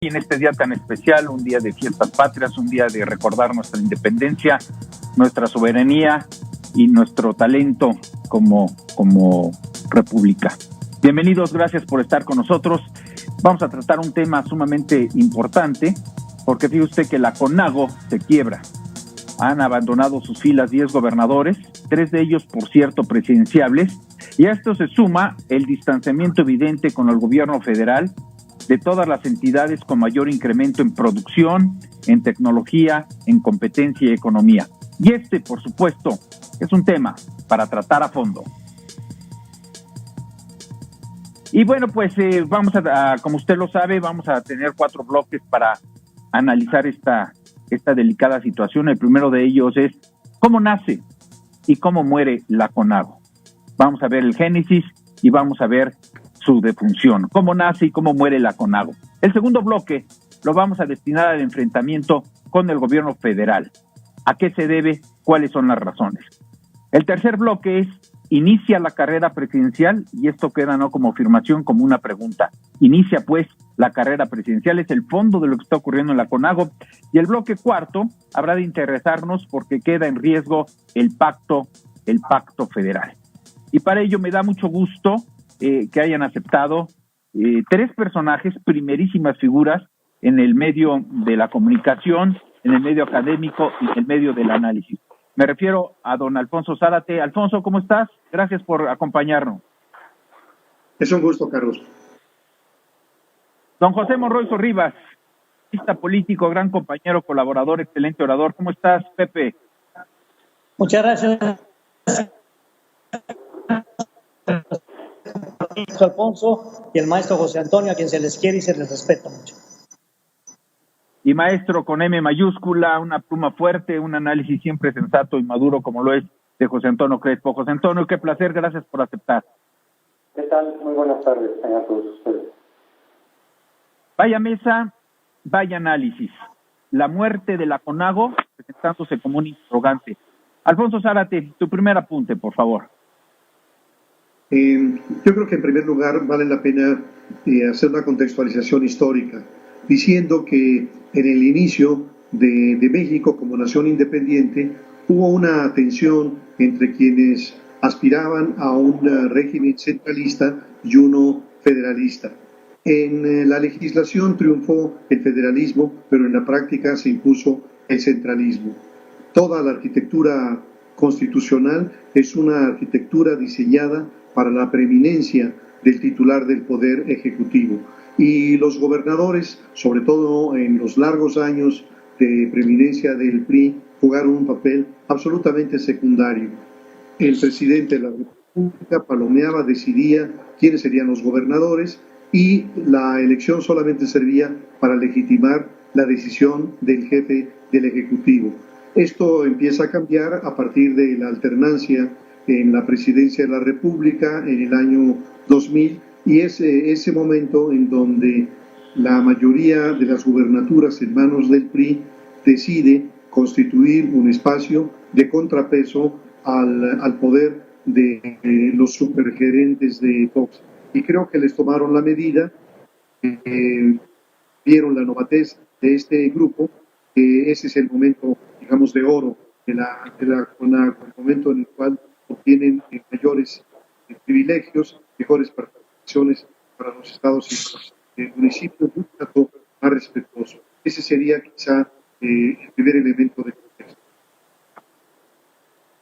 Y en este día tan especial, un día de fiestas patrias, un día de recordar nuestra independencia, nuestra soberanía y nuestro talento como república. Bienvenidos, gracias por estar con nosotros. Vamos a tratar un tema sumamente importante, porque fíjese usted que la CONAGO se quiebra. Han abandonado sus filas 10 gobernadores, 3 de ellos, por cierto, presidenciables, y a esto se suma el distanciamiento evidente con el gobierno federal de todas las entidades con mayor incremento en producción, en tecnología, en competencia y economía. Y este, por supuesto, es un tema para tratar a fondo. Y bueno, pues vamos a, como usted lo sabe, vamos a tener 4 bloques para analizar esta delicada situación. El primero de ellos es cómo nace y cómo muere la CONAGO. Vamos a ver el génesis y vamos a ver su defunción, cómo nace y cómo muere la CONAGO. El segundo bloque lo vamos a destinar al enfrentamiento con el gobierno federal. ¿A qué se debe? ¿Cuáles son las razones? El tercer bloque es, inicia la carrera presidencial, y esto queda no como afirmación, como una pregunta. Inicia pues la carrera presidencial, es el fondo de lo que está ocurriendo en la CONAGO. Y el bloque cuarto habrá de interesarnos porque queda en riesgo el pacto federal. Y para ello me da mucho gusto que hayan aceptado 3 personajes, primerísimas figuras en el medio de la comunicación, en el medio académico y en el medio del análisis. Me refiero a don Alfonso Zárate. Alfonso, ¿cómo estás? Gracias por acompañarnos. Es un gusto, Carlos. Don José Monroy Sorribas, artista político, gran compañero, colaborador, excelente orador. ¿Cómo estás, Pepe? Muchas gracias, Alfonso, y el maestro José Antonio, a quien se les quiere y se les respeta mucho. Y maestro con M mayúscula, una pluma fuerte, un análisis siempre sensato y maduro como lo es de José Antonio Crespo. José Antonio, qué placer, gracias por aceptar. ¿Qué tal? Muy buenas tardes a todos ustedes. Vaya mesa, vaya análisis. La muerte de la CONAGO presentándose como un interrogante. Alfonso Zárate, tu primer apunte, por favor. Yo creo que en primer lugar vale la pena hacer una contextualización histórica, diciendo que en el inicio de México como nación independiente hubo una tensión entre quienes aspiraban a un régimen centralista y uno federalista. En la legislación triunfó el federalismo, pero en la práctica se impuso el centralismo. Toda la arquitectura constitucional es una arquitectura diseñada para la preeminencia del titular del poder ejecutivo. Y los gobernadores, sobre todo en los largos años de preeminencia del PRI, jugaron un papel absolutamente secundario. El presidente de la República palomeaba, decidía quiénes serían los gobernadores y la elección solamente servía para legitimar la decisión del jefe del Ejecutivo. Esto empieza a cambiar a partir de la alternancia en la presidencia de la República en el año 2000, y es ese momento en donde la mayoría de las gubernaturas en manos del PRI decide constituir un espacio de contrapeso al poder de los supergerentes de Fox. Y creo que les tomaron la medida, vieron la novatez de este grupo, que ese es el momento, digamos, de oro de la CONAGO, el momento en el cual obtienen mayores privilegios, mejores participaciones para los estados y los municipios, un trato más respetuoso. Ese sería quizá el primer elemento de contexto.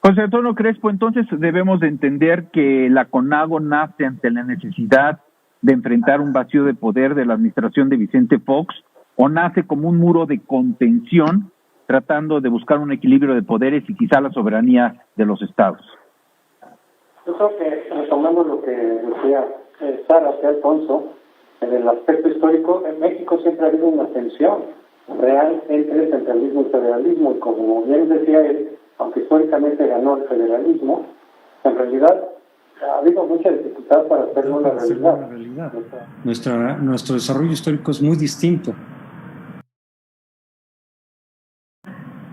José Antonio Crespo, entonces debemos de entender que la CONAGO nace ante la necesidad de enfrentar un vacío de poder de la administración de Vicente Fox, o nace como un muro de contención tratando de buscar un equilibrio de poderes y quizá la soberanía de los estados. Yo creo que retomando lo que decía Zárate, Alfonso, en el aspecto histórico, en México siempre ha habido una tensión real entre el centralismo y federalismo, y como bien decía él, aunque históricamente ganó el federalismo, en realidad ha habido mucha dificultad para hacerlo una realidad. Nuestro desarrollo histórico es muy distinto.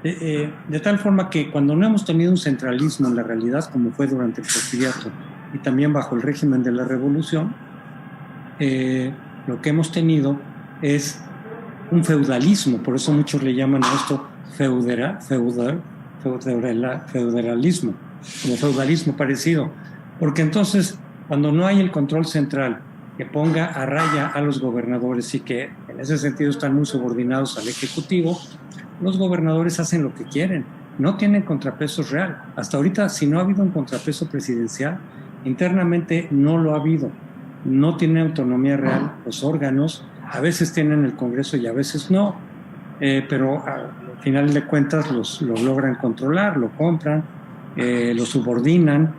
De tal forma que cuando no hemos tenido un centralismo en la realidad, como fue durante el Porfiriato y también bajo el régimen de la Revolución, lo que hemos tenido es un feudalismo, por eso muchos le llaman a esto feudalismo, como feudalismo parecido, porque entonces cuando no hay el control central que ponga a raya a los gobernadores y que en ese sentido están muy subordinados al Ejecutivo, los gobernadores hacen lo que quieren, no tienen contrapeso real. Hasta ahorita, si no ha habido un contrapeso presidencial, internamente no lo ha habido, no tiene autonomía real los órganos, a veces tienen el Congreso y a veces no, pero al final de cuentas lo logran controlar, lo compran, lo subordinan.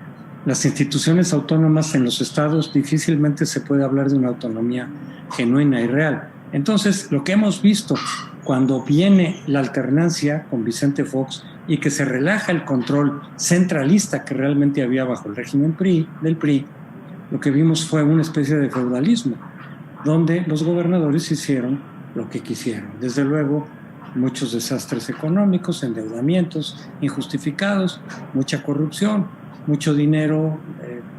Las instituciones autónomas en los estados difícilmente se puede hablar de una autonomía genuina y real. Entonces, lo que hemos visto cuando viene la alternancia con Vicente Fox y que se relaja el control centralista que realmente había bajo el régimen del PRI, lo que vimos fue una especie de feudalismo, donde los gobernadores hicieron lo que quisieron. Desde luego, muchos desastres económicos, endeudamientos injustificados, mucha corrupción, mucho dinero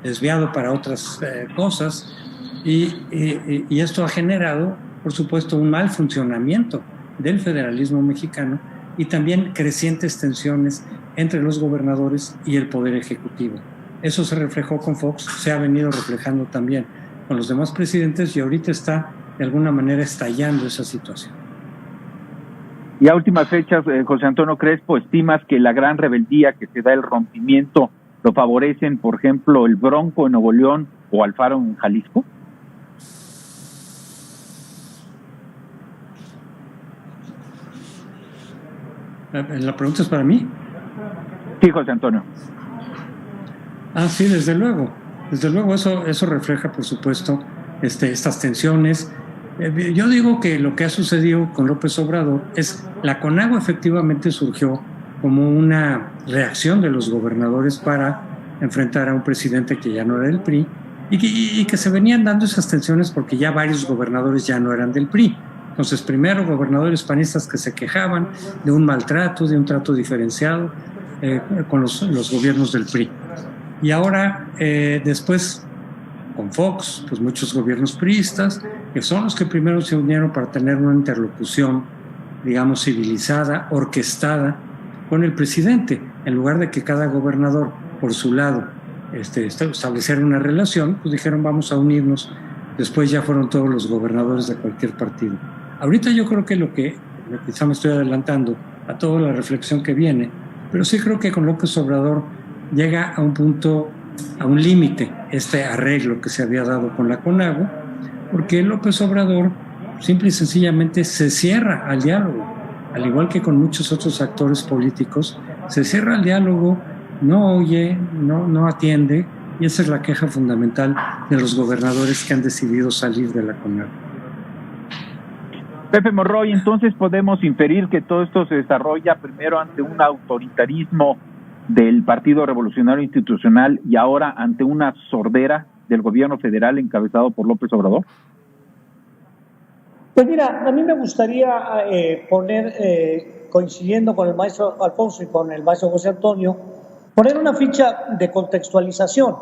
desviado para otras cosas, y esto ha generado, por supuesto, un mal funcionamiento del federalismo mexicano y también crecientes tensiones entre los gobernadores y el Poder Ejecutivo. Eso se reflejó con Fox, se ha venido reflejando también con los demás presidentes y ahorita está de alguna manera estallando esa situación. Y a últimas fechas, José Antonio Crespo, ¿estimas que la gran rebeldía que se da, el rompimiento, lo favorecen, por ejemplo, el Bronco en Nuevo León o Alfaro en Jalisco? ¿La pregunta es para mí? Sí, José Antonio. Sí, desde luego. Desde luego eso refleja, por supuesto, estas tensiones. Yo digo que lo que ha sucedido con López Obrador es la CONAGO efectivamente surgió como una reacción de los gobernadores para enfrentar a un presidente que ya no era del PRI y que se venían dando esas tensiones porque ya varios gobernadores ya no eran del PRI. Entonces, primero gobernadores panistas que se quejaban de un maltrato, de un trato diferenciado con los gobiernos del PRI. Y ahora, después, con Fox, pues muchos gobiernos priistas, que son los que primero se unieron para tener una interlocución, digamos, civilizada, orquestada con el presidente, en lugar de que cada gobernador, por su lado, establecer una relación, pues dijeron vamos a unirnos. Después ya fueron todos los gobernadores de cualquier partido. Ahorita yo creo que lo que quizá me estoy adelantando a toda la reflexión que viene, pero sí creo que con López Obrador llega a un punto, a un límite, este arreglo que se había dado con la CONAGO, porque López Obrador simple y sencillamente se cierra al diálogo, al igual que con muchos otros actores políticos, se cierra al diálogo, no oye, no atiende, y esa es la queja fundamental de los gobernadores que han decidido salir de la CONAGO. Pepe Monroy, entonces podemos inferir que todo esto se desarrolla primero ante un autoritarismo del Partido Revolucionario Institucional y ahora ante una sordera del gobierno federal encabezado por López Obrador. Pues mira, a mí me gustaría poner, coincidiendo con el maestro Alfonso y con el maestro José Antonio, poner una ficha de contextualización.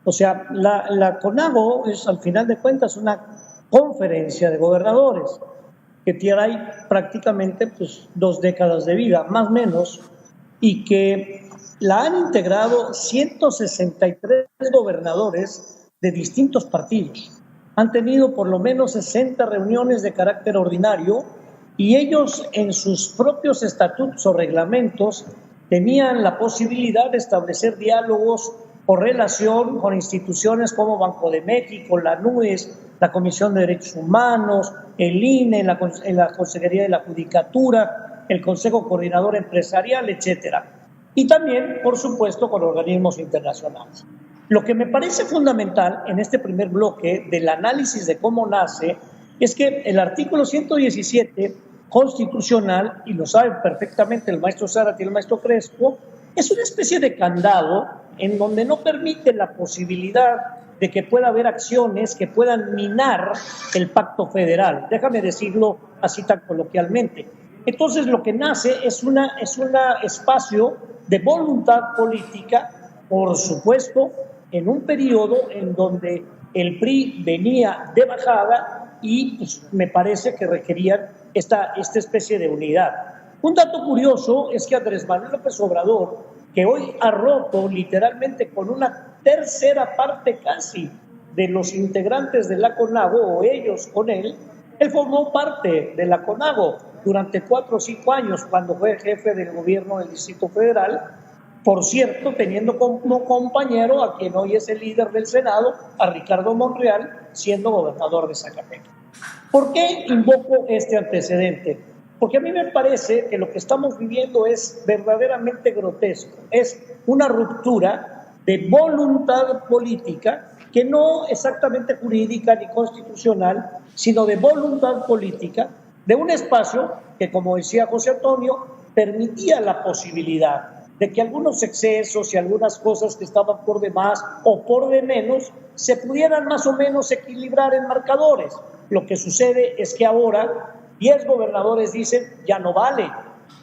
O sea, la CONAGO es, al final de cuentas, una conferencia de gobernadores que tiene prácticamente pues 2 décadas de vida, más o menos, y que la han integrado 163 gobernadores de distintos partidos. Han tenido por lo menos 60 reuniones de carácter ordinario y ellos en sus propios estatutos o reglamentos tenían la posibilidad de establecer diálogos o relación con instituciones como Banco de México, la NUES, la Comisión de Derechos Humanos, el INE, la Consejería de la Judicatura, el Consejo Coordinador Empresarial, etcétera. Y también, por supuesto, con organismos internacionales. Lo que me parece fundamental en este primer bloque del análisis de cómo nace es que el artículo 117 constitucional, y lo sabe perfectamente el maestro Zárate y el maestro Crespo, es una especie de candado en donde no permite la posibilidad de que pueda haber acciones que puedan minar el pacto federal. Déjame decirlo así tan coloquialmente. Entonces lo que nace es un espacio de voluntad política, por supuesto, en un periodo en donde el PRI venía de bajada y pues, me parece que requerían esta especie de unidad. Un dato curioso es que Andrés Manuel López Obrador, que hoy ha roto literalmente con una tercera parte casi de los integrantes de la CONAGO, o ellos con él formó parte de la CONAGO durante 4 o 5 años cuando fue jefe del gobierno del Distrito Federal, por cierto, teniendo como compañero a quien hoy es el líder del Senado, a Ricardo Monreal, siendo gobernador de Zacatecas. ¿Por qué invoco este antecedente? Porque a mí me parece que lo que estamos viviendo es verdaderamente grotesco. Es una ruptura de voluntad política, que no exactamente jurídica ni constitucional, sino de voluntad política, de un espacio que, como decía José Antonio, permitía la posibilidad de que algunos excesos y algunas cosas que estaban por de más o por de menos se pudieran más o menos equilibrar en marcadores. Lo que sucede es que ahora 10 gobernadores dicen, ya no vale,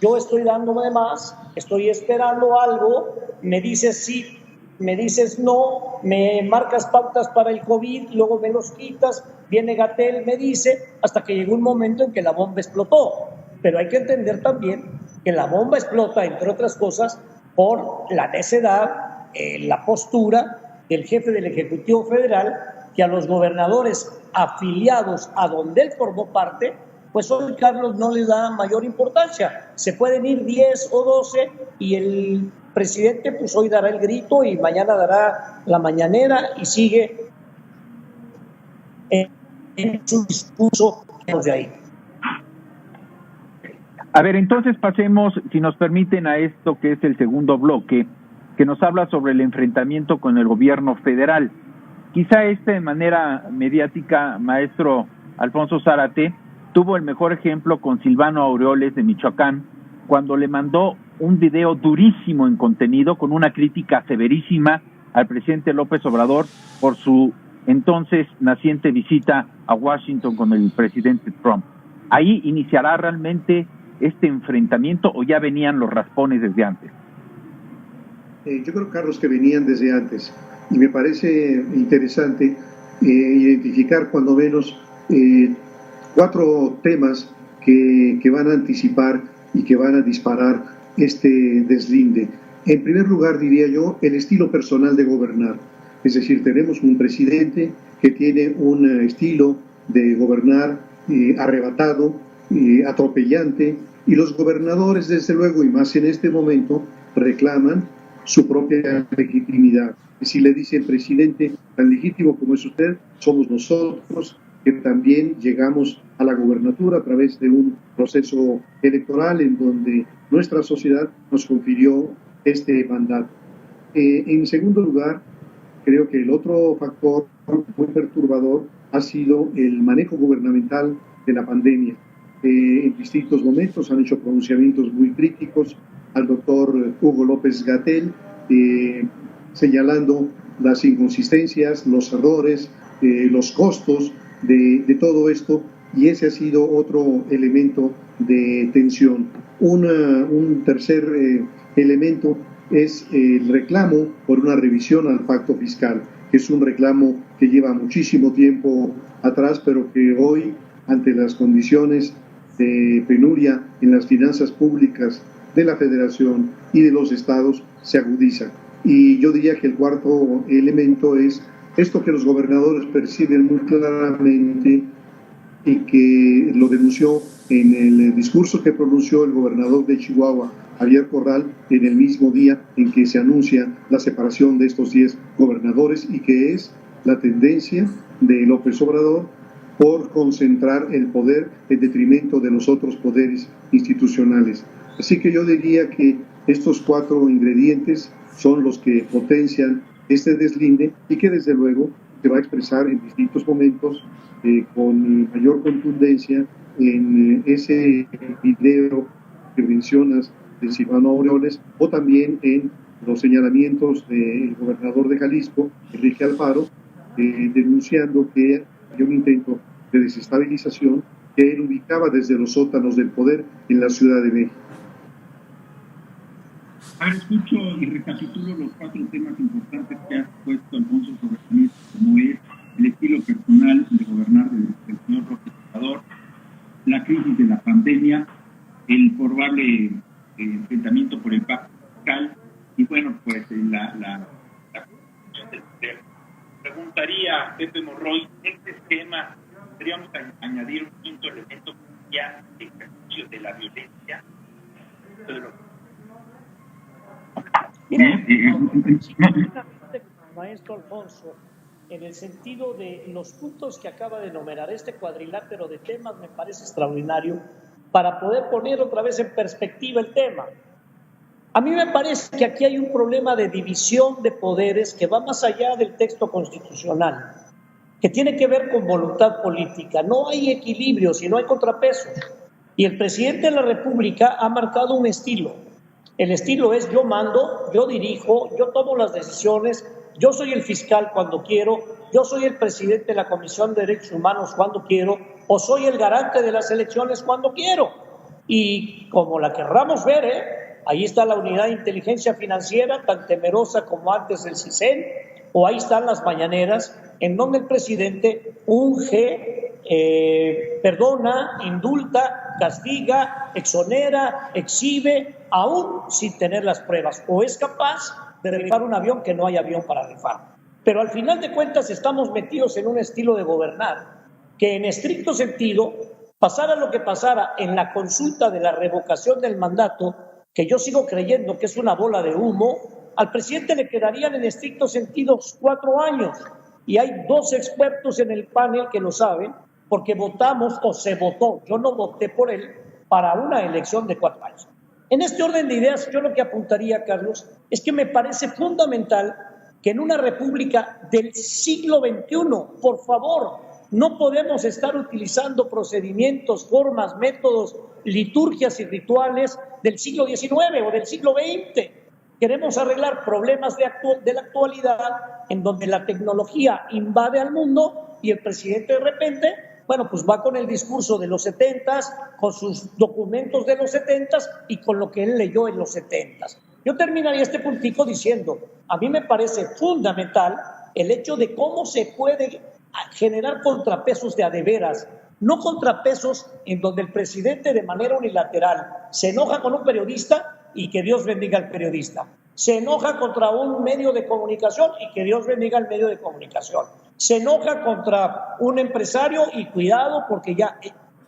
yo estoy dándome de más, estoy esperando algo, me dices sí, me dices no, me marcas pautas para el COVID, luego me los quitas, viene Gatell, me dice, hasta que llegó un momento en que la bomba explotó. Pero hay que entender también que la bomba explota, entre otras cosas, por la necedad, la postura del jefe del Ejecutivo Federal, que a los gobernadores afiliados a donde él formó parte, pues hoy Carlos no les da mayor importancia. Se pueden ir 10 o 12 y el presidente pues hoy dará el grito y mañana dará la mañanera y sigue en su discurso de ahí. A ver, entonces pasemos, si nos permiten, a esto que es el segundo bloque, que nos habla sobre el enfrentamiento con el gobierno federal. Quizá de manera mediática, maestro Alfonso Zárate, tuvo el mejor ejemplo con Silvano Aureoles de Michoacán, cuando le mandó un video durísimo en contenido con una crítica severísima al presidente López Obrador por su entonces naciente visita a Washington con el presidente Trump. ¿Ahí iniciará realmente este enfrentamiento o ya venían los raspones desde antes? Yo creo, Carlos, que venían desde antes y me parece interesante identificar cuando menos 4 temas que van a anticipar y que van a disparar este deslinde. En primer lugar, diría yo, el estilo personal de gobernar. Es decir, tenemos un presidente que tiene un estilo de gobernar arrebatado, atropellante, y los gobernadores, desde luego, y más en este momento, reclaman su propia legitimidad. Y si le dice el presidente, tan legítimo como es usted, somos nosotros, que también llegamos a la gobernatura a través de un proceso electoral en donde nuestra sociedad nos confirió este mandato. En segundo lugar, creo que el otro factor muy perturbador ha sido el manejo gubernamental de la pandemia. En distintos momentos han hecho pronunciamientos muy críticos al doctor Hugo López-Gatell, señalando las inconsistencias, los errores, los costos de todo esto, y ese ha sido otro elemento de tensión. Un tercer elemento es el reclamo por una revisión al pacto fiscal, que es un reclamo que lleva muchísimo tiempo atrás, pero que hoy, ante las condiciones de penuria en las finanzas públicas de la Federación y de los estados, se agudiza. Y yo diría que el cuarto elemento es esto que los gobernadores perciben muy claramente y que lo denunció en el discurso que pronunció el gobernador de Chihuahua, Javier Corral, en el mismo día en que se anuncia la separación de estos 10 gobernadores, y que es la tendencia de López Obrador por concentrar el poder en detrimento de los otros poderes institucionales. Así que yo diría que estos 4 ingredientes son los que potencian este deslinde y que desde luego se va a expresar en distintos momentos con mayor contundencia en ese video que mencionas de Silvano Aureoles, o también en los señalamientos del gobernador de Jalisco, Enrique Alfaro, denunciando que había un intento de desestabilización que él ubicaba desde los sótanos del poder en la Ciudad de México. A ver, escucho y recapitulo los 4 temas importantes que ha puesto Alfonso sobre la mesa, como es el estilo personal de gobernar del señor López Obrador, la crisis de la pandemia, el probable enfrentamiento por el pacto fiscal y bueno, pues la preguntaría a Pepe Monroy, en este esquema podríamos añadir un quinto elemento ya de ejercicio de la violencia. Maestro Alfonso, en el sentido de los puntos que acaba de enumerar, este cuadrilátero de temas me parece extraordinario para poder poner otra vez en perspectiva el tema. A mí me parece que aquí hay un problema de división de poderes que va más allá del texto constitucional, que tiene que ver con voluntad política. No hay equilibrio, sino hay contrapesos. Y el presidente de la República ha marcado un estilo. El estilo es: yo mando, yo dirijo, yo tomo las decisiones, yo soy el fiscal cuando quiero, yo soy el presidente de la Comisión de Derechos Humanos cuando quiero, o soy el garante de las elecciones cuando quiero. Y como la querramos ver, ahí está la unidad de inteligencia financiera, tan temerosa como antes el CISEN, o ahí están las mañaneras, en donde el presidente unge, perdona, indulta, castiga, exonera, exhibe, aún sin tener las pruebas, o es capaz de rifar un avión que no hay avión para rifar. Pero al final de cuentas estamos metidos en un estilo de gobernar que en estricto sentido, pasara lo que pasara en la consulta de la revocación del mandato, que yo sigo creyendo que es una bola de humo, al presidente le quedarían en estricto sentido 4 años. Y hay 2 expertos en el panel que lo saben, porque votamos, o se votó, yo no voté por él, para una elección de 4 años. En este orden de ideas, yo lo que apuntaría, Carlos, es que me parece fundamental que en una república del siglo XXI, por favor, no podemos estar utilizando procedimientos, formas, métodos, liturgias y rituales del siglo XIX o del siglo XX. Queremos arreglar problemas de la actualidad en donde la tecnología invade al mundo y el presidente de repente, bueno, pues va con el discurso de los 70s, con sus documentos de los 70s y con lo que él leyó en los 70s. Yo terminaría este puntico diciendo, a mí me parece fundamental el hecho de cómo se puede generar contrapesos de a de veras, no contrapesos en donde el presidente de manera unilateral se enoja con un periodista y que Dios bendiga al periodista, se enoja contra un medio de comunicación y que Dios bendiga al medio de comunicación, se enoja contra un empresario y cuidado porque ya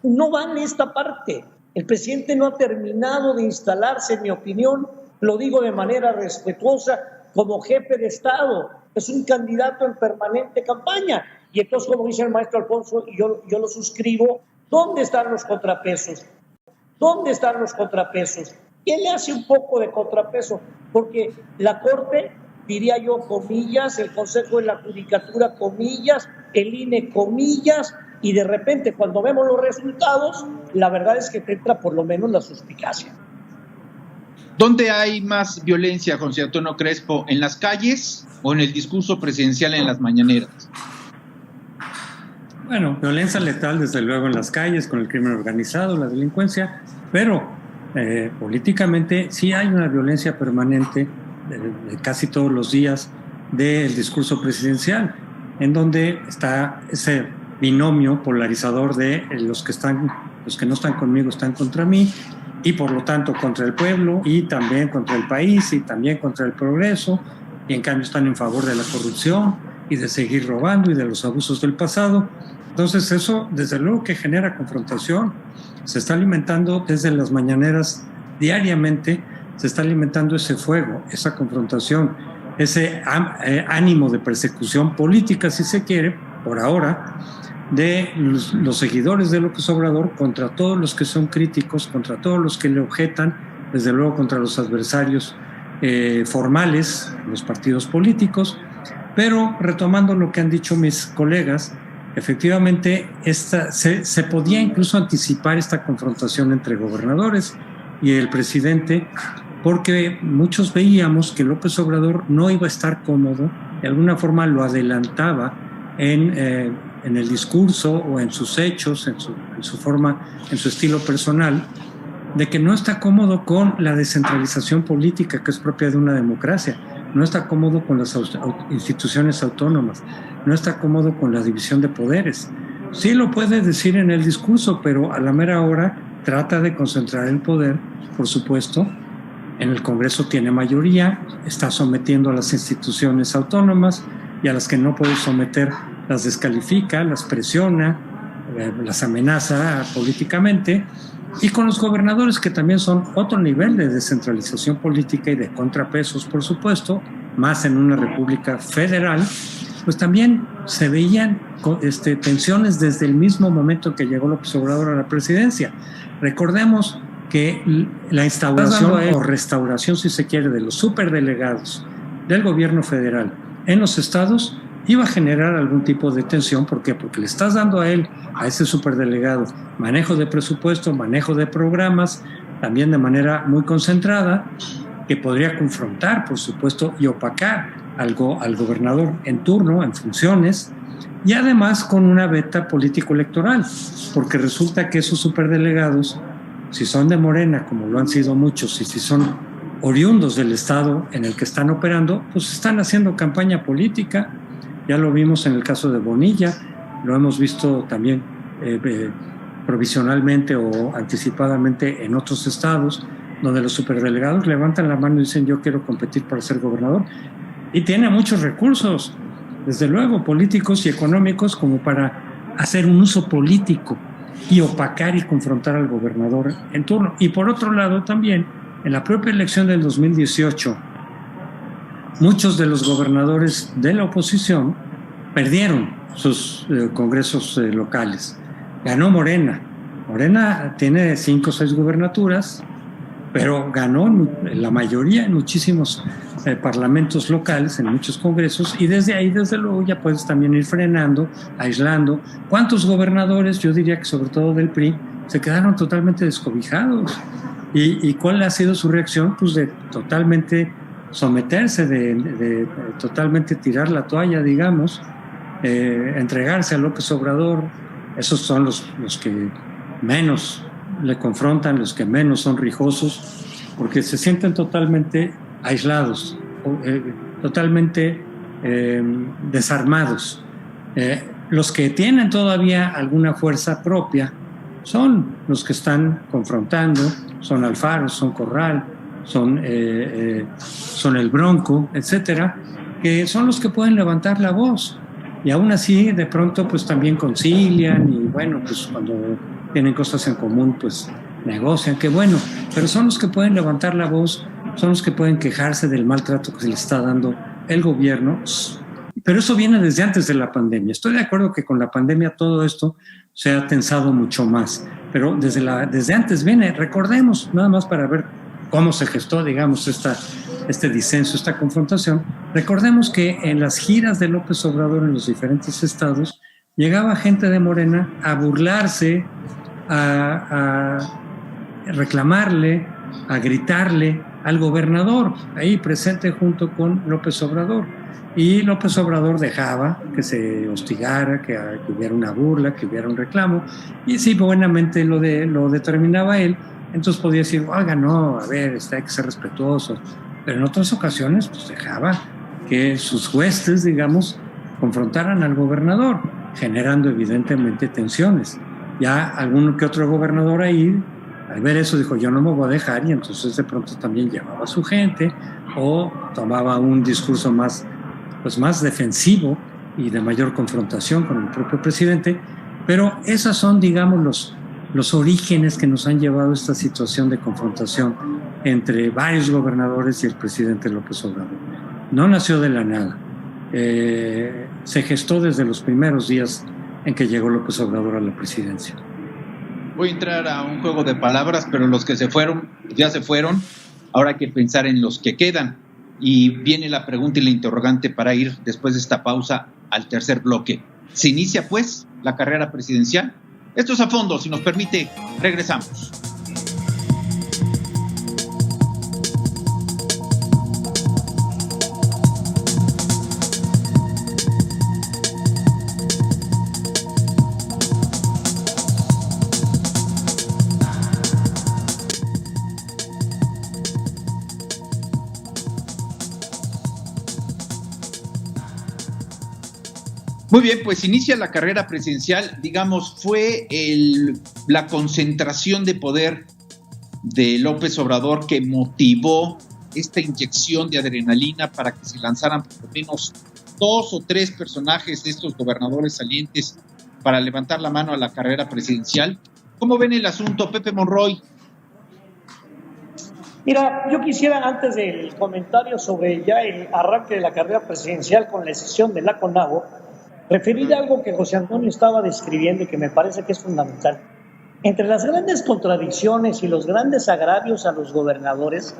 no va en esta parte. El presidente no ha terminado de instalarse, en mi opinión, lo digo de manera respetuosa, como jefe de Estado, es un candidato en permanente campaña. Y entonces, como dice el maestro Alfonso, y yo lo suscribo, ¿dónde están los contrapesos? ¿Dónde están los contrapesos? ¿Quién le hace un poco de contrapeso? Porque la Corte, diría yo, comillas, el Consejo de la Judicatura, comillas, el INE, comillas, y de repente cuando vemos los resultados, la verdad es que te entra por lo menos la suspicacia. ¿Dónde hay más violencia, José Antonio Crespo? ¿En las calles o en el discurso presidencial en las mañaneras? Bueno, violencia letal desde luego en las calles, con el crimen organizado, la delincuencia, pero políticamente sí hay una violencia permanente casi todos los días del discurso presidencial, en donde está ese binomio polarizador de los que no están conmigo están contra mí, y por lo tanto contra el pueblo y también contra el país y también contra el progreso, y en cambio están en favor de la corrupción y de seguir robando y de los abusos del pasado. Entonces eso desde luego que genera confrontación, se está alimentando desde las mañaneras diariamente, se está alimentando ese fuego, esa confrontación, ese ánimo de persecución política, si se quiere, por ahora, de los seguidores de López Obrador contra todos los que son críticos, contra todos los que le objetan, desde luego contra los adversarios formales, los partidos políticos. Pero retomando lo que han dicho mis colegas, efectivamente se podía incluso anticipar esta confrontación entre gobernadores y el presidente, porque muchos veíamos que López Obrador no iba a estar cómodo, de alguna forma lo adelantaba en el discurso o en sus hechos, en su forma, en su estilo personal, de que no está cómodo con la descentralización política que es propia de una democracia, no está cómodo con las instituciones autónomas, no está cómodo con la división de poderes. O sí lo puede decir en el discurso, pero a la mera hora trata de concentrar el poder, por supuesto. En el Congreso tiene mayoría, está sometiendo a las instituciones autónomas y a las que no puede someter las descalifica, las presiona, las amenaza políticamente. Y con los gobernadores, que también son otro nivel de descentralización política y de contrapesos, por supuesto, más en una república federal, pues también se veían tensiones desde el mismo momento que llegó López Obrador a la presidencia. Recordemos que la instauración o restauración, si se quiere, de los superdelegados del gobierno federal en los estados iba a generar algún tipo de tensión. ¿Por qué? Porque le estás dando a él, a ese superdelegado, manejo de presupuesto, manejo de programas, también de manera muy concentrada, que podría confrontar, por supuesto, y opacar al gobernador en turno, en funciones, y además con una veta político-electoral, porque resulta que esos superdelegados, si son de Morena, como lo han sido muchos, y si son oriundos del estado en el que están operando, pues están haciendo campaña política. Ya lo vimos en el caso de Bonilla, lo hemos visto también provisionalmente o anticipadamente en otros estados, donde los superdelegados levantan la mano y dicen: yo quiero competir para ser gobernador. Y tiene muchos recursos, desde luego, políticos y económicos, como para hacer un uso político y opacar y confrontar al gobernador en turno. Y por otro lado también, en la propia elección del 2018, muchos de los gobernadores de la oposición perdieron sus congresos locales. Ganó Morena. Morena tiene 5 o 6 gubernaturas, pero ganó la mayoría en muchísimos parlamentos locales, en muchos congresos, y desde ahí, desde luego, ya puedes también ir frenando, aislando. ¿Cuántos gobernadores, yo diría que sobre todo del PRI, se quedaron totalmente descobijados? ¿Y cuál ha sido su reacción? Pues de totalmente someterse, de totalmente tirar la toalla, digamos, entregarse a López Obrador. Esos son los que menos le confrontan, los que menos son rijosos, porque se sienten totalmente aislados, totalmente desarmados. Los que tienen todavía alguna fuerza propia son los que están confrontando, son Alfaro, son Corral, son el Bronco, etcétera, que son los que pueden levantar la voz. Y aún así, de pronto, pues también concilian, y bueno, pues cuando tienen cosas en común, pues negocian, qué bueno, pero son los que pueden levantar la voz, son los que pueden quejarse del maltrato que se les está dando el gobierno. Pero eso viene desde antes de la pandemia. Estoy de acuerdo que con la pandemia todo esto se ha tensado mucho más, pero desde antes viene. Recordemos, nada más para ver cómo se gestó, digamos, este disenso, esta confrontación. Recordemos que en las giras de López Obrador en los diferentes estados llegaba gente de Morena a burlarse, a reclamarle, a gritarle al gobernador, ahí presente junto con López Obrador. Y López Obrador dejaba que se hostigara, que hubiera una burla, que hubiera un reclamo, y si buenamente lo determinaba él, entonces podía decir: oiga, no, a ver, hay que ser respetuoso. Pero en otras ocasiones pues dejaba que sus huestes, digamos, confrontaran al gobernador, generando evidentemente tensiones. Ya algún que otro gobernador ahí, al ver eso, dijo: yo no me voy a dejar, y entonces de pronto también llevaba a su gente o tomaba un discurso más defensivo y de mayor confrontación con el propio presidente. Pero esas son, digamos, los orígenes que nos han llevado a esta situación de confrontación entre varios gobernadores y el presidente López Obrador. No nació de la nada. Se gestó desde los primeros días en que llegó López Obrador a la presidencia. Voy a entrar a un juego de palabras, pero los que se fueron, ya se fueron. Ahora hay que pensar en los que quedan. Y viene la pregunta y la interrogante para ir, después de esta pausa, al tercer bloque. ¿Se inicia, pues, la carrera presidencial? Esto es A Fondo, si nos permite, regresamos. Muy bien, pues inicia la carrera presidencial, digamos, fue la concentración de poder de López Obrador que motivó esta inyección de adrenalina para que se lanzaran por lo menos 2 o 3 personajes de estos gobernadores salientes para levantar la mano a la carrera presidencial. ¿Cómo ven el asunto, Pepe Monroy? Mira, yo quisiera, antes del comentario sobre ya el arranque de la carrera presidencial con la decisión de la CONAGO, referir a algo que José Antonio estaba describiendo y que me parece que es fundamental. Entre las grandes contradicciones y los grandes agravios a los gobernadores,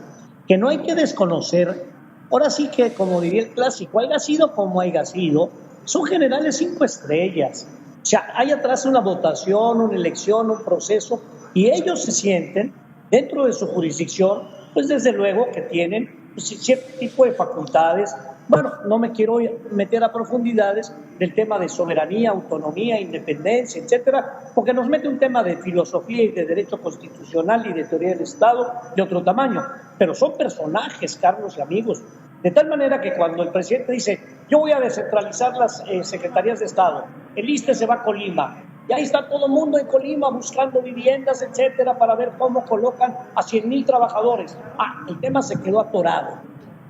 que no hay que desconocer, ahora sí que, como diría el clásico, haya sido como haya sido, son generales 5 estrellas. O sea, hay atrás una votación, una elección, un proceso, y ellos se sienten, dentro de su jurisdicción, pues desde luego que tienen cierto tipo de facultades. Bueno, no me quiero meter a profundidades del tema de soberanía, autonomía, independencia, etcétera, porque nos mete un tema de filosofía y de derecho constitucional y de teoría del Estado de otro tamaño. Pero son personajes, Carlos y amigos, de tal manera que cuando el presidente dice, yo voy a descentralizar las secretarías de Estado, el ISSSTE se va a Colima, y ahí está todo el mundo en Colima buscando viviendas, etcétera, para ver cómo colocan a 100,000 trabajadores. El tema se quedó atorado.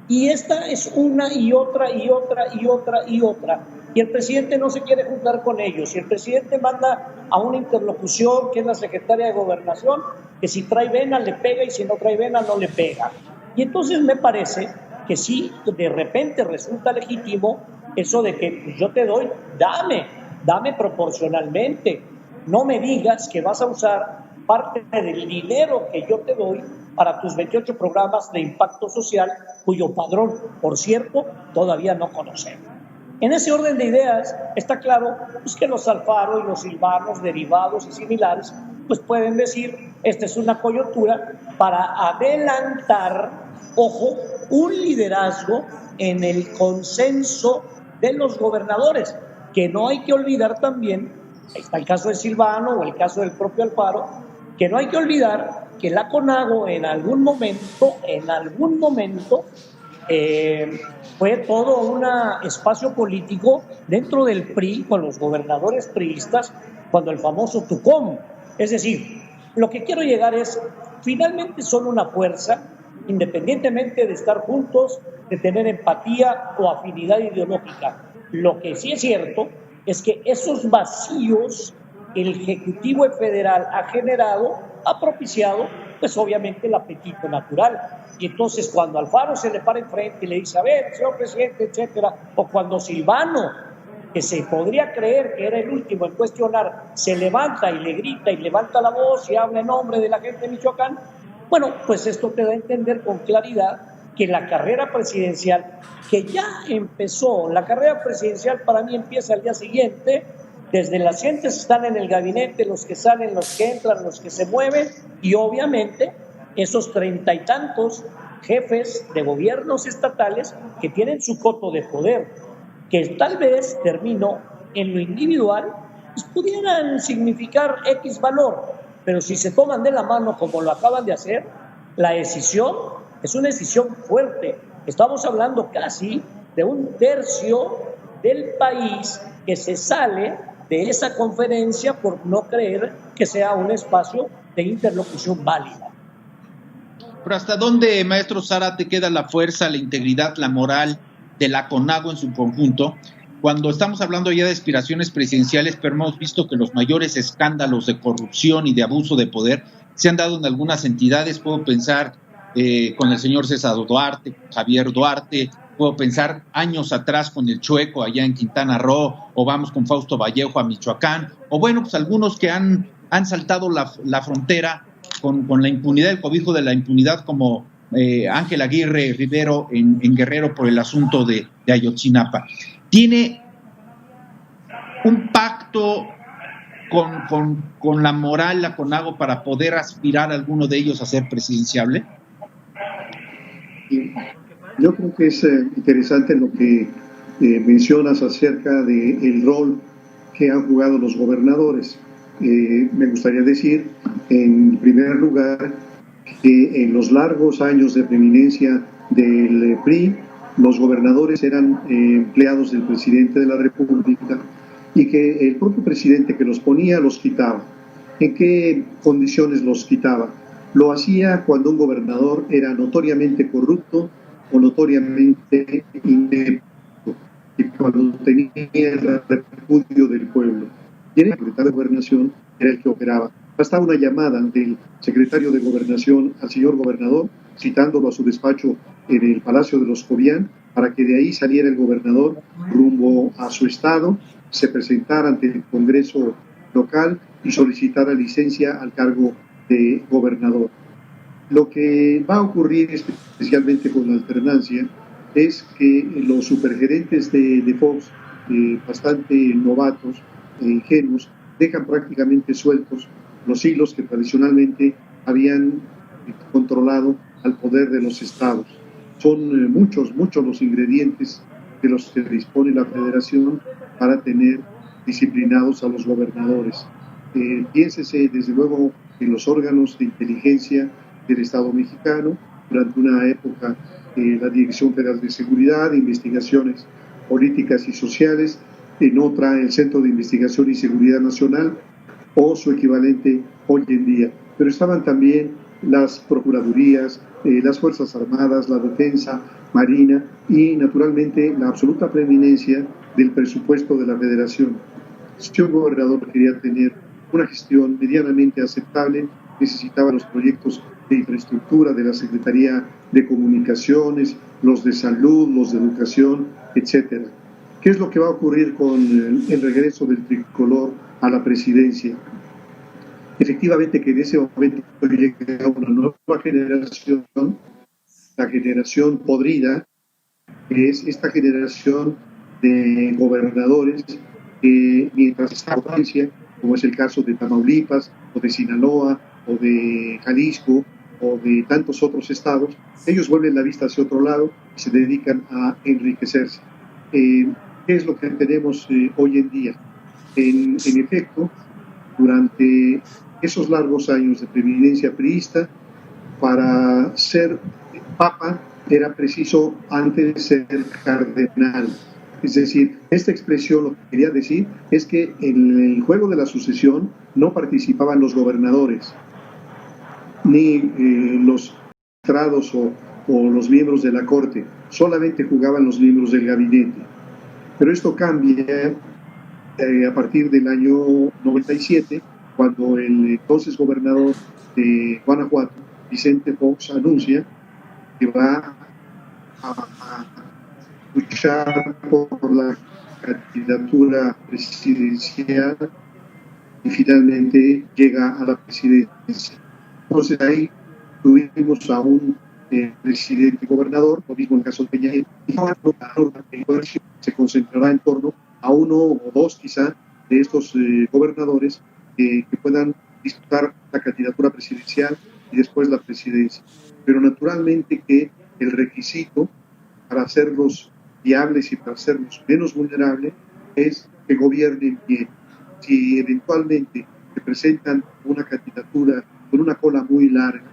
Y esta es una y otra y otra y otra y otra. Y el presidente no se quiere juntar con ellos. Y el presidente manda a una interlocución que es la secretaria de Gobernación, que si trae vena le pega y si no trae vena no le pega. Y entonces me parece que sí, de repente resulta legítimo eso de que pues, yo te doy, dame proporcionalmente. No me digas que vas a usar parte del dinero que yo te doy para tus 28 programas de impacto social, cuyo padrón, por cierto, todavía no conocemos. En ese orden de ideas, está claro pues, que los Alfaro y los Silvanos, derivados y similares, pues pueden decir, esta es una coyuntura para adelantar, ojo, un liderazgo en el consenso de los gobernadores, que no hay que olvidar también, está el caso de Silvano o el caso del propio Alfaro, que no hay que olvidar que la CONAGO en algún momento, fue todo un espacio político dentro del PRI, con los gobernadores priistas, cuando el famoso Tucón. Es decir, lo que quiero llegar es, finalmente son una fuerza, independientemente de estar juntos, de tener empatía o afinidad ideológica. Lo que sí es cierto es que esos vacíos el Ejecutivo Federal ha generado, ha propiciado, pues obviamente el apetito natural. Y entonces cuando Alfaro se le para enfrente y le dice, a ver, señor presidente, etcétera, o cuando Silvano, que se podría creer que era el último en cuestionar, se levanta y le grita y levanta la voz y habla en nombre de la gente de Michoacán, bueno, pues esto te da a entender con claridad que la carrera presidencial, que ya empezó, la carrera presidencial para mí empieza al día siguiente. Desde las gentes están en el gabinete, los que salen, los que entran, los que se mueven, y obviamente esos 30 y tantos jefes de gobiernos estatales que tienen su coto de poder, que tal vez, termino, en lo individual, pues pudieran significar X valor, pero si se toman de la mano como lo acaban de hacer, la decisión es una decisión fuerte. Estamos hablando casi de 1/3 del país que se sale de esa conferencia por no creer que sea un espacio de interlocución válida. Pero ¿hasta dónde, maestro Zárate, queda la fuerza, la integridad, la moral de la CONAGO en su conjunto? Cuando estamos hablando ya de aspiraciones presidenciales, pero hemos visto que los mayores escándalos de corrupción y de abuso de poder se han dado en algunas entidades. Puedo pensar con el señor César Duarte, Javier Duarte, puedo pensar años atrás con el Chueco allá en Quintana Roo, o vamos con Fausto Vallejo a Michoacán, o bueno, pues algunos que han saltado la frontera con la impunidad, el cobijo de la impunidad, como Ángel Aguirre Rivero en Guerrero por el asunto de Ayotzinapa. ¿Tiene un pacto con la moral, la CONAGO, para poder aspirar a alguno de ellos a ser presidenciable? Yo creo que es interesante lo que mencionas acerca del rol que han jugado los gobernadores. Me gustaría decir, en primer lugar, que en los largos años de preeminencia del PRI, los gobernadores eran empleados del presidente de la República y que el propio presidente que los ponía los quitaba. ¿En qué condiciones los quitaba? Lo hacía cuando un gobernador era notoriamente corrupto o notoriamente inepto, y cuando tenía el repudio del pueblo. Y el secretario de Gobernación era el que operaba. Bastaba una llamada del secretario de Gobernación al señor gobernador, citándolo a su despacho en el Palacio de los Cobian, para que de ahí saliera el gobernador rumbo a su estado, se presentara ante el Congreso local y solicitara licencia al cargo de gobernador. Lo que va a ocurrir especialmente con la alternancia es que los supergerentes de Fox, bastante novatos e ingenuos, dejan prácticamente sueltos los hilos que tradicionalmente habían controlado al poder de los estados. Son muchos los ingredientes de los que dispone la federación para tener disciplinados a los gobernadores. Piénsese desde luego en los órganos de inteligencia del Estado mexicano, durante una época la Dirección Federal de Seguridad, Investigaciones Políticas y Sociales, en otra el Centro de Investigación y Seguridad Nacional o su equivalente hoy en día. Pero estaban también las procuradurías, las Fuerzas Armadas, la Defensa, Marina y naturalmente la absoluta preeminencia del presupuesto de la Federación. Si un gobernador quería tener una gestión medianamente aceptable, necesitaba los proyectos de infraestructura de la Secretaría de Comunicaciones, los de salud, los de educación, etcétera. ¿Qué es lo que va a ocurrir con el regreso del tricolor a la presidencia? Efectivamente que en ese momento llega una nueva generación, la generación podrida, que es esta generación de gobernadores que mientras está en potencia, como es el caso de Tamaulipas, o de Sinaloa, o de Jalisco, o de tantos otros estados, ellos vuelven la vista hacia otro lado y se dedican a enriquecerse. ¿Qué es lo que tenemos hoy en día? En efecto, durante esos largos años de preeminencia priista, para ser papa era preciso antes ser cardenal. Es decir, esta expresión lo que quería decir es que en el juego de la sucesión no participaban los gobernadores, ni los magistrados o los miembros de la corte, solamente jugaban los miembros del gabinete. Pero esto cambia a partir del año 97, cuando el entonces gobernador de Guanajuato, Vicente Fox, anuncia que va a luchar por la candidatura presidencial y finalmente llega a la presidencia. Entonces ahí tuvimos a un presidente gobernador, lo mismo en el caso de Peña Nieto, y la se concentrará en torno a uno o dos quizá de estos gobernadores que puedan disputar la candidatura presidencial y después la presidencia. Pero naturalmente que el requisito para hacerlos viables y para hacerlos menos vulnerables es que gobiernen bien. Si eventualmente se presentan una candidatura con una cola muy larga,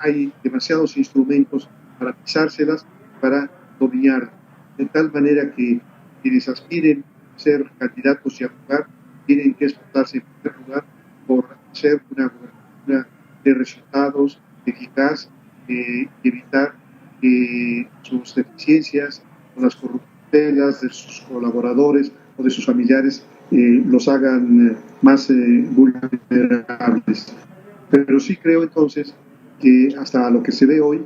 hay demasiados instrumentos para pisárselas, para dominar, de tal manera que quienes aspiren a ser candidatos y a jugar tienen que esforzarse en primer lugar por hacer una gobernatura de resultados eficaz y evitar que sus deficiencias o las corruptelas de sus colaboradores o de sus familiares los hagan más vulnerables. Pero sí creo entonces que hasta lo que se ve hoy,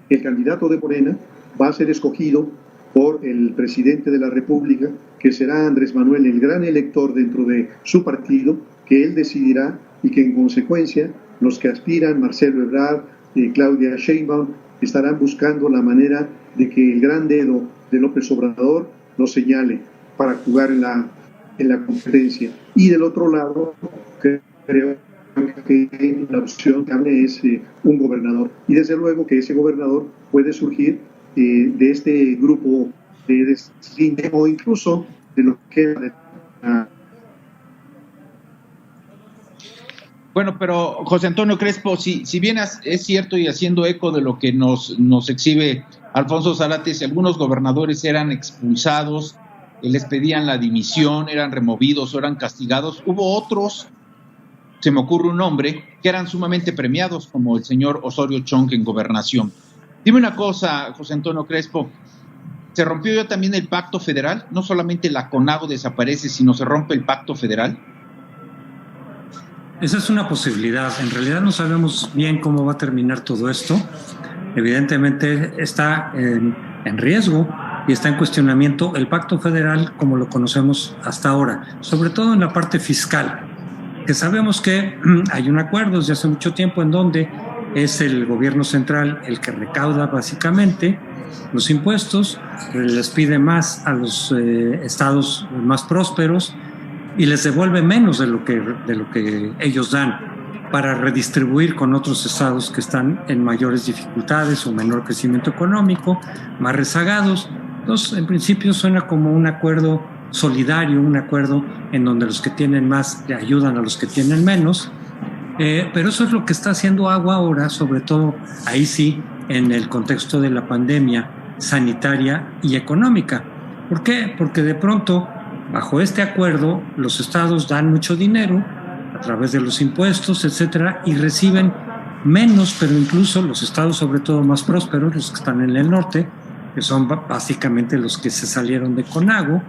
el candidato de Morena va a ser escogido por el presidente de la República, que será Andrés Manuel, el gran elector dentro de su partido, que él decidirá y que en consecuencia los que aspiran, Marcelo Ebrard, Claudia Sheinbaum, estarán buscando la manera de que el gran dedo de López Obrador lo señale para jugar en la competencia. Y del otro lado, creo que la opción que hable es un gobernador. Y desde luego que ese gobernador puede surgir de este grupo de deslinde o incluso de lo que Bueno, pero José Antonio Crespo, si bien es cierto y haciendo eco de lo que nos exhibe Alfonso Zárate, si algunos gobernadores eran expulsados, les pedían la dimisión, eran removidos o eran castigados, hubo otros, se me ocurre un nombre, que eran sumamente premiados, como el señor Osorio Chong en Gobernación. Dime una cosa, José Antonio Crespo, ¿se rompió ya también el pacto federal? No solamente la CONAGO desaparece, sino se rompe el pacto federal. Esa es una posibilidad. En realidad no sabemos bien cómo va a terminar todo esto. Evidentemente está en riesgo y está en cuestionamiento el pacto federal como lo conocemos hasta ahora, sobre todo en la parte fiscal, que sabemos que hay un acuerdo desde hace mucho tiempo en donde es el gobierno central el que recauda básicamente los impuestos, les pide más a los estados más prósperos y les devuelve menos de lo que ellos dan para redistribuir con otros estados que están en mayores dificultades o menor crecimiento económico, más rezagados. Entonces, en principio suena como un acuerdo solidario, un acuerdo en donde los que tienen más le ayudan a los que tienen menos, pero eso es lo que está haciendo agua ahora, sobre todo ahí sí, en el contexto de la pandemia sanitaria y económica. ¿Por qué? Porque de pronto, bajo este acuerdo, los estados dan mucho dinero a través de los impuestos, etcétera, y reciben menos, pero incluso los estados, sobre todo más prósperos, los que están en el norte, que son básicamente los que se salieron de CONAGO,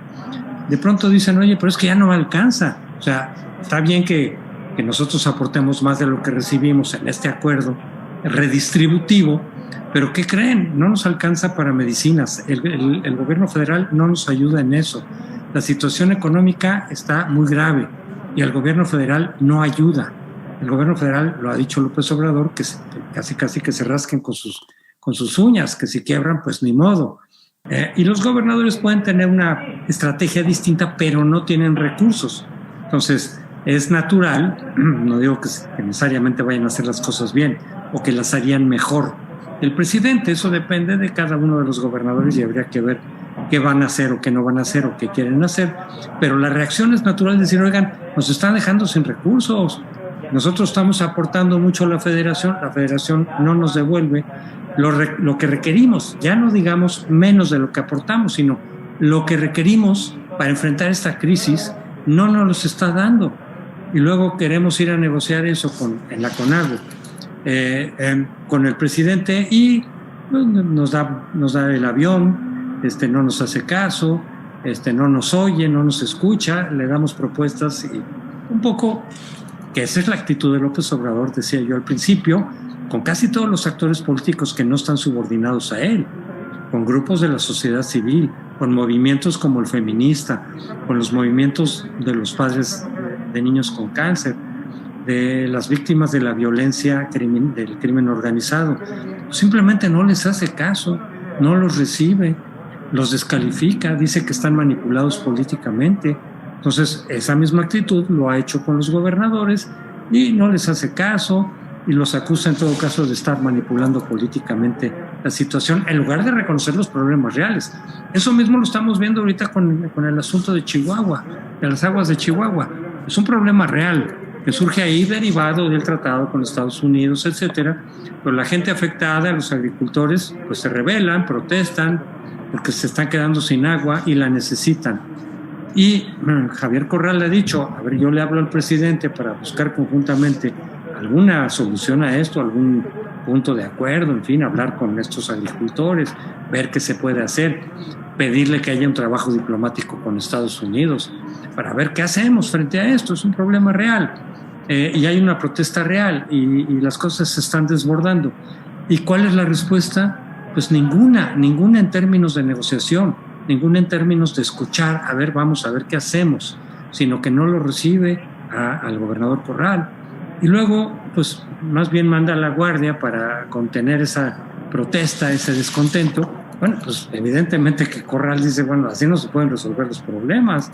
de pronto dicen, oye, pero es que ya no alcanza. O sea, está bien que nosotros aportemos más de lo que recibimos en este acuerdo redistributivo, pero ¿qué creen? No nos alcanza para medicinas. El gobierno federal no nos ayuda en eso. La situación económica está muy grave y el gobierno federal no ayuda. El gobierno federal, lo ha dicho López Obrador, que casi que se rasquen con sus uñas, que si quiebran, pues ni modo. Y los gobernadores pueden tener una estrategia distinta, pero no tienen recursos. Entonces, es natural, no digo que necesariamente vayan a hacer las cosas bien o que las harían mejor el presidente, eso depende de cada uno de los gobernadores y habría que ver qué van a hacer o qué no van a hacer o qué quieren hacer, pero la reacción es natural de decir, oigan, nos están dejando sin recursos, nosotros estamos aportando mucho a la federación no nos devuelve lo que requerimos, ya no digamos menos de lo que aportamos, sino lo que requerimos para enfrentar esta crisis no nos los está dando, y luego queremos ir a negociar eso en la CONAGO, con el presidente y nos da el avión, no nos hace caso, no nos oye, no nos escucha, le damos propuestas y un poco que esa es la actitud de López Obrador, decía yo al principio, con casi todos los actores políticos que no están subordinados a él, con grupos de la sociedad civil, con movimientos como el feminista, con los movimientos de los padres de niños con cáncer, de las víctimas de la violencia del crimen organizado. Simplemente no les hace caso, no los recibe, los descalifica, dice que están manipulados políticamente. Entonces, esa misma actitud lo ha hecho con los gobernadores y no les hace caso y los acusa en todo caso de estar manipulando políticamente la situación en lugar de reconocer los problemas reales. Eso mismo lo estamos viendo ahorita con el asunto de Chihuahua, de las aguas de Chihuahua. Es un problema real que surge ahí derivado del tratado con Estados Unidos, etcétera, pero la gente afectada, los agricultores, pues se rebelan, protestan, porque se están quedando sin agua y la necesitan. Y Javier Corral le ha dicho, a ver, yo le hablo al presidente para buscar conjuntamente alguna solución a esto, algún punto de acuerdo, en fin, hablar con estos agricultores, ver qué se puede hacer, pedirle que haya un trabajo diplomático con Estados Unidos, para ver qué hacemos frente a esto, es un problema real. Y hay una protesta real y las cosas se están desbordando. ¿Y cuál es la respuesta? Pues ninguna en términos de negociación, ninguna en términos de escuchar, a ver, vamos a ver qué hacemos, sino que no lo recibe al gobernador Corral. Y luego, pues más bien manda a la guardia para contener esa protesta, ese descontento. Bueno, pues evidentemente que Corral dice, bueno, así no se pueden resolver los problemas.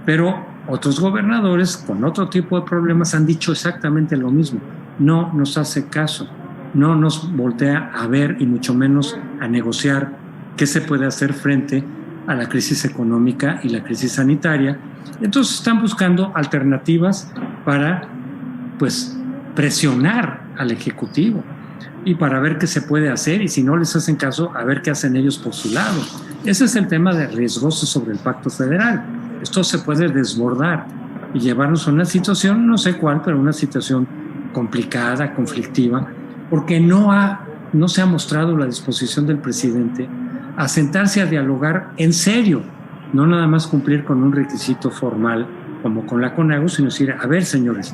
Pero otros gobernadores con otro tipo de problemas han dicho exactamente lo mismo. No nos hace caso, no nos voltea a ver y mucho menos a negociar qué se puede hacer frente a la crisis económica y la crisis sanitaria. Entonces están buscando alternativas para pues presionar al Ejecutivo y para ver qué se puede hacer, y si no les hacen caso, a ver qué hacen ellos por su lado. Ese es el tema de riesgoso sobre el pacto federal. Esto se puede desbordar y llevarnos a una situación, no sé cuál, pero una situación complicada, conflictiva, porque no se ha mostrado la disposición del presidente a sentarse a dialogar en serio, no nada más cumplir con un requisito formal como con la CONAGO, sino decir, a ver, señores,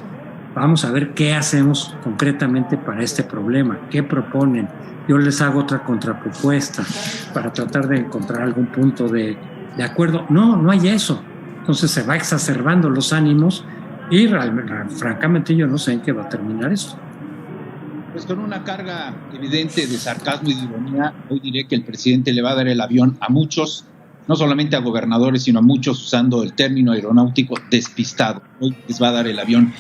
vamos a ver qué hacemos concretamente para este problema, qué proponen. Yo les hago otra contrapropuesta para tratar de encontrar algún punto de acuerdo. No hay eso. Entonces se va exacerbando los ánimos y francamente yo no sé en qué va a terminar esto. Pues con una carga evidente de sarcasmo y de ironía, hoy diré que el presidente le va a dar el avión a muchos, no solamente a gobernadores, sino a muchos, usando el término aeronáutico, despistado. Hoy les va a dar el avión.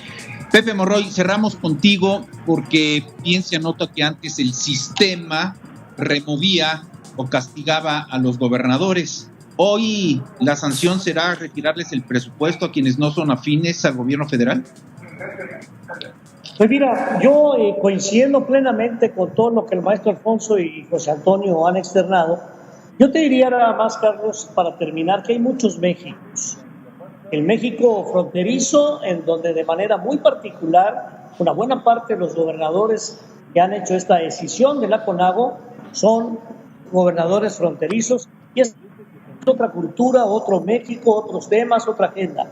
Pepe Monroy, cerramos contigo porque bien se anota que antes el sistema removía o castigaba a los gobernadores. Hoy la sanción será retirarles el presupuesto a quienes no son afines al gobierno federal. Pues mira, yo coincidiendo plenamente con todo lo que el maestro Alfonso y José Antonio han externado, yo te diría nada más, Carlos, para terminar, que hay muchos Méxicos. El México fronterizo, en donde de manera muy particular, una buena parte de los gobernadores que han hecho esta decisión de la CONAGO son gobernadores fronterizos, y es otra cultura, otro México, otros temas, otra agenda.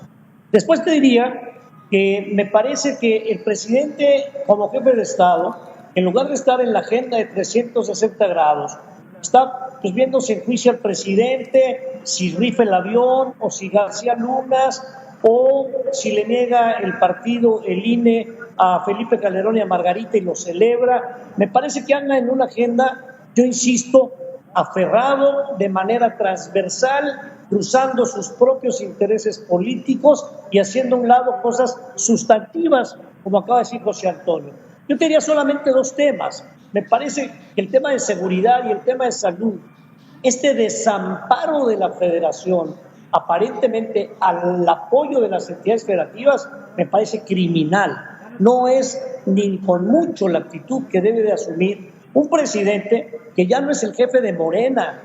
Después te diría que me parece que el presidente, como jefe de Estado, en lugar de estar en la agenda de 360 grados, está pues viendo si enjuicia al presidente, si rifa el avión, o si García Lunas, o si le niega el partido, el INE, a Felipe Calderón y a Margarita y lo celebra. Me parece que anda en una agenda, yo insisto, aferrado de manera transversal, cruzando sus propios intereses políticos y haciendo a un lado cosas sustantivas, como acaba de decir José Antonio. Yo te diría solamente dos temas. Me parece que el tema de seguridad y el tema de salud, este desamparo de la federación, aparentemente al apoyo de las entidades federativas, me parece criminal. No es ni con mucho la actitud que debe de asumir un presidente que ya no es el jefe de Morena,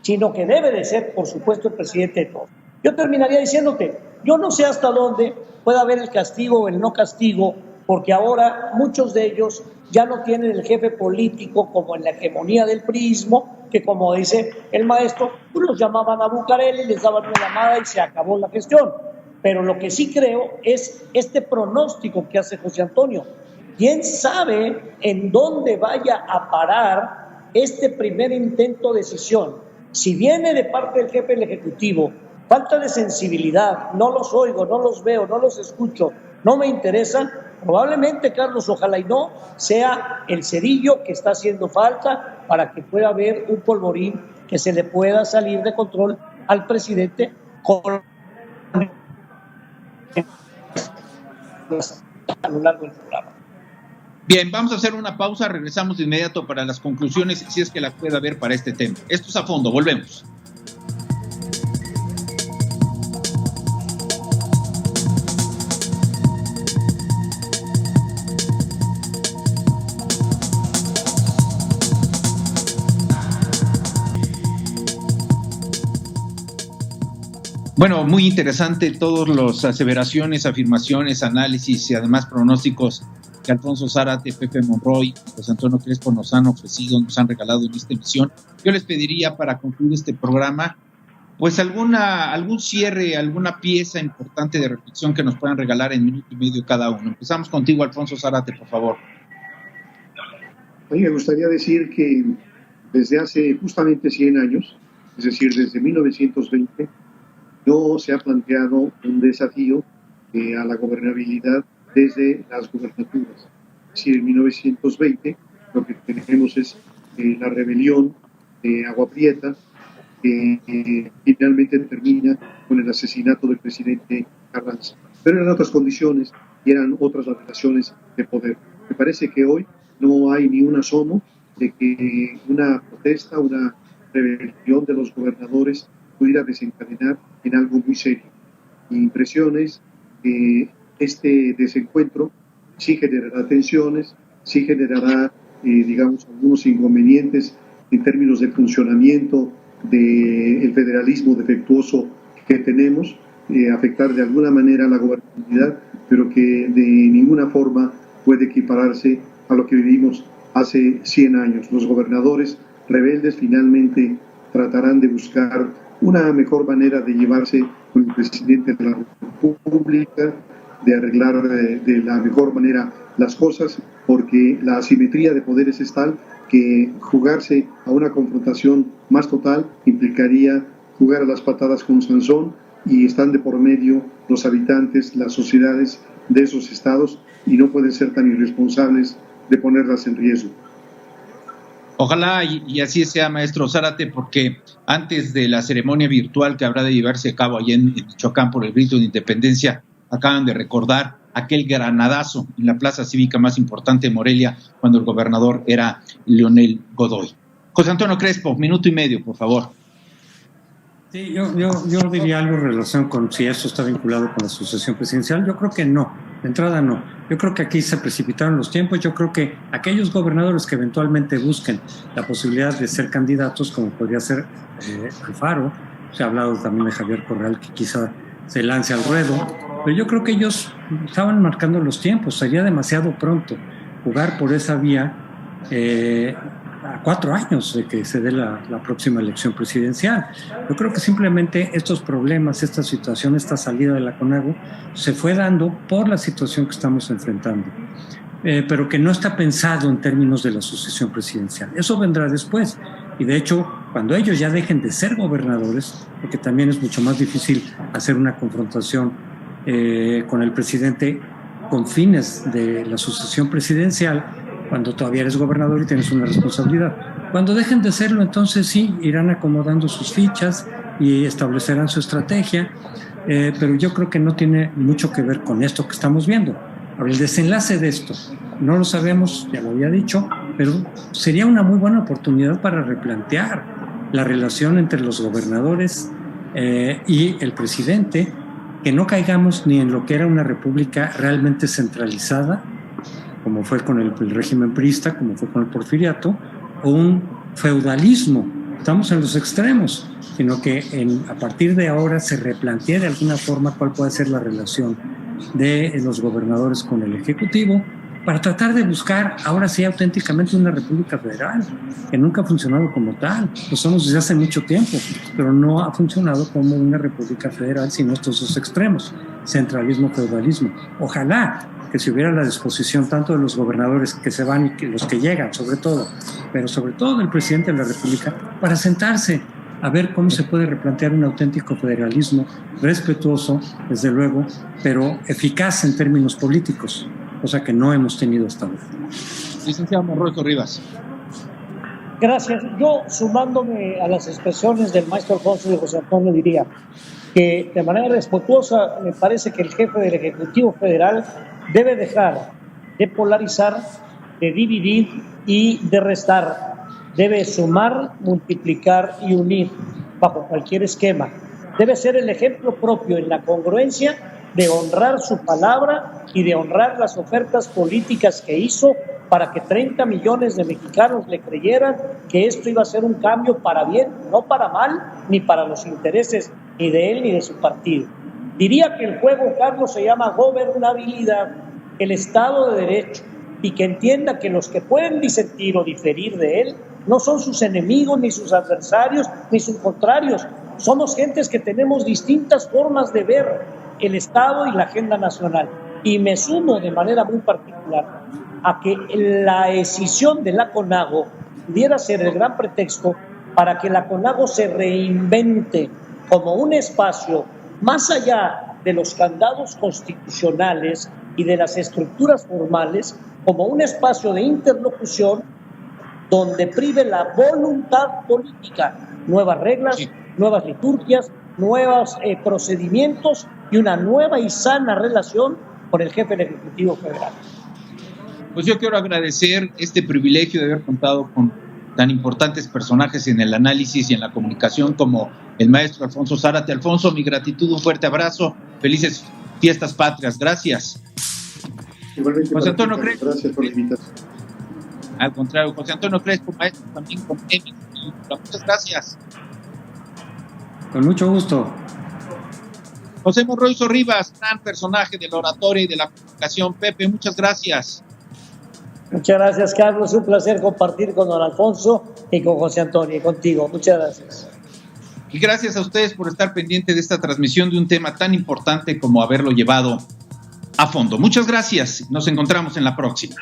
sino que debe de ser, por supuesto, el presidente de todos. Yo terminaría diciéndote, yo no sé hasta dónde puede haber el castigo o el no castigo, porque ahora muchos de ellos ya no tienen el jefe político como en la hegemonía del priismo, que como dice el maestro, pues los llamaban a Bucareli, les daban una llamada y se acabó la gestión. Pero lo que sí creo es este pronóstico que hace José Antonio. ¿Quién sabe en dónde vaya a parar este primer intento de decisión? Si viene de parte del jefe del Ejecutivo, falta de sensibilidad, no los oigo, no los veo, no los escucho, no me interesan, probablemente, Carlos, ojalá y no, sea el cerillo que está haciendo falta para que pueda haber un polvorín que se le pueda salir de control al presidente con a lo largo del programa. Bien, vamos a hacer una pausa, regresamos de inmediato para las conclusiones, si es que las puede haber para este tema. Esto es A Fondo, volvemos. Bueno, muy interesante todas las aseveraciones, afirmaciones, análisis y además pronósticos que Alfonso Zárate, Pepe Monroy, José Antonio Crespo nos han ofrecido, nos han regalado en esta emisión. Yo les pediría para concluir este programa, pues algún cierre, alguna pieza importante de reflexión que nos puedan regalar en minuto y medio cada uno. Empezamos contigo, Alfonso Zárate, por favor. A mí me gustaría decir que desde hace justamente 100 años, es decir, desde 1920, no se ha planteado un desafío a la gobernabilidad desde las gubernaturas. Es decir, en 1920 lo que tenemos es la rebelión de Agua Prieta, que finalmente termina con el asesinato del presidente Carranza. Pero eran otras condiciones y eran otras las relaciones de poder. Me parece que hoy no hay ni un asomo de que una protesta, una rebelión de los gobernadores pudiera desencadenar en algo muy serio. Mi impresión es que este desencuentro sí generará tensiones, sí generará, digamos, algunos inconvenientes en términos de funcionamiento del federalismo defectuoso que tenemos, afectar de alguna manera la gobernabilidad, pero que de ninguna forma puede equipararse a lo que vivimos hace 100 años. Los gobernadores rebeldes finalmente tratarán de buscar una mejor manera de llevarse con el presidente de la República, de arreglar de la mejor manera las cosas, porque la asimetría de poderes es tal que jugarse a una confrontación más total implicaría jugar a las patadas con Sansón, y están de por medio los habitantes, las sociedades de esos estados, y no pueden ser tan irresponsables de ponerlas en riesgo. Ojalá y así sea, maestro Zárate, porque antes de la ceremonia virtual que habrá de llevarse a cabo allá en Michoacán por el grito de independencia, acaban de recordar aquel granadazo en la plaza cívica más importante de Morelia, cuando el gobernador era Leonel Godoy. José Antonio Crespo, 1.5 minutos, por favor. Sí, yo diría algo en relación con si esto está vinculado con la sucesión presidencial. Yo creo que no, de entrada no. Yo creo que aquí se precipitaron los tiempos. Yo creo que aquellos gobernadores que eventualmente busquen la posibilidad de ser candidatos, como podría ser Alfaro, se ha hablado también de Javier Corral, que quizá se lance al ruedo, pero yo creo que ellos estaban marcando los tiempos. Sería demasiado pronto jugar por esa vía a 4 años de que se dé la próxima elección presidencial. Yo creo que simplemente estos problemas, esta situación, esta salida de la CONAGO se fue dando por la situación que estamos enfrentando, pero que no está pensado en términos de la sucesión presidencial. Eso vendrá después, y de hecho, cuando ellos ya dejen de ser gobernadores, porque también es mucho más difícil hacer una confrontación con el presidente con fines de la sucesión presidencial, cuando todavía eres gobernador y tienes una responsabilidad. Cuando dejen de serlo, entonces sí, irán acomodando sus fichas y establecerán su estrategia, pero yo creo que no tiene mucho que ver con esto que estamos viendo. Ahora, el desenlace de esto, no lo sabemos, ya lo había dicho, pero sería una muy buena oportunidad para replantear la relación entre los gobernadores y el presidente, que no caigamos ni en lo que era una república realmente centralizada, como fue con el régimen priista, como fue con el porfiriato, o un feudalismo. Estamos en los extremos, sino que a partir de ahora se replantea de alguna forma cuál puede ser la relación de los gobernadores con el Ejecutivo, para tratar de buscar ahora sí auténticamente una república federal, que nunca ha funcionado como tal. Lo somos desde hace mucho tiempo, pero no ha funcionado como una república federal, sino estos dos extremos, centralismo, feudalismo. Ojalá que si hubiera la disposición tanto de los gobernadores que se van y que los que llegan, sobre todo, pero sobre todo del presidente de la República, para sentarse a ver cómo se puede replantear un auténtico federalismo respetuoso, desde luego, pero eficaz en términos políticos, cosa que no hemos tenido hasta ahora. Licenciado Monroy Rivas. Gracias. Yo, sumándome a las expresiones del maestro Alfonso y de José Antonio, diría que de manera respetuosa me parece que el jefe del Ejecutivo Federal debe dejar de polarizar, de dividir y de restar. Debe sumar, multiplicar y unir bajo cualquier esquema. Debe ser el ejemplo propio en la congruencia de honrar su palabra y de honrar las ofertas políticas que hizo para que 30 millones de mexicanos le creyeran que esto iba a ser un cambio para bien, no para mal, ni para los intereses ni de él ni de su partido. Diría que el juego, Carlos, se llama gobernabilidad, el Estado de Derecho, y que entienda que los que pueden disentir o diferir de él no son sus enemigos, ni sus adversarios, ni sus contrarios. Somos gentes que tenemos distintas formas de ver el Estado y la agenda nacional. Y me sumo de manera muy particular a que la escisión de la CONAGO pudiera ser el gran pretexto para que la CONAGO se reinvente como un espacio más allá de los candados constitucionales y de las estructuras formales, como un espacio de interlocución donde prive la voluntad política, nuevas reglas, nuevas liturgias, nuevos procedimientos y una nueva y sana relación con el jefe del Ejecutivo Federal. Pues yo quiero agradecer este privilegio de haber contado con tan importantes personajes en el análisis y en la comunicación como el maestro Alfonso Zárate. Alfonso, mi gratitud, un fuerte abrazo, felices fiestas patrias, gracias. Igualmente, José Antonio Crespo. Gracias por la invitación. Al contrario, José Antonio Crespo, maestro también con M. Muchas gracias. Con mucho gusto. José Monroy Rivas, gran personaje de la oratoria y de la comunicación. Pepe, muchas gracias. Muchas gracias, Carlos. Un placer compartir con don Alfonso y con José Antonio y contigo. Muchas gracias. Y gracias a ustedes por estar pendiente de esta transmisión de un tema tan importante como haberlo llevado a fondo. Muchas gracias. Nos encontramos en la próxima.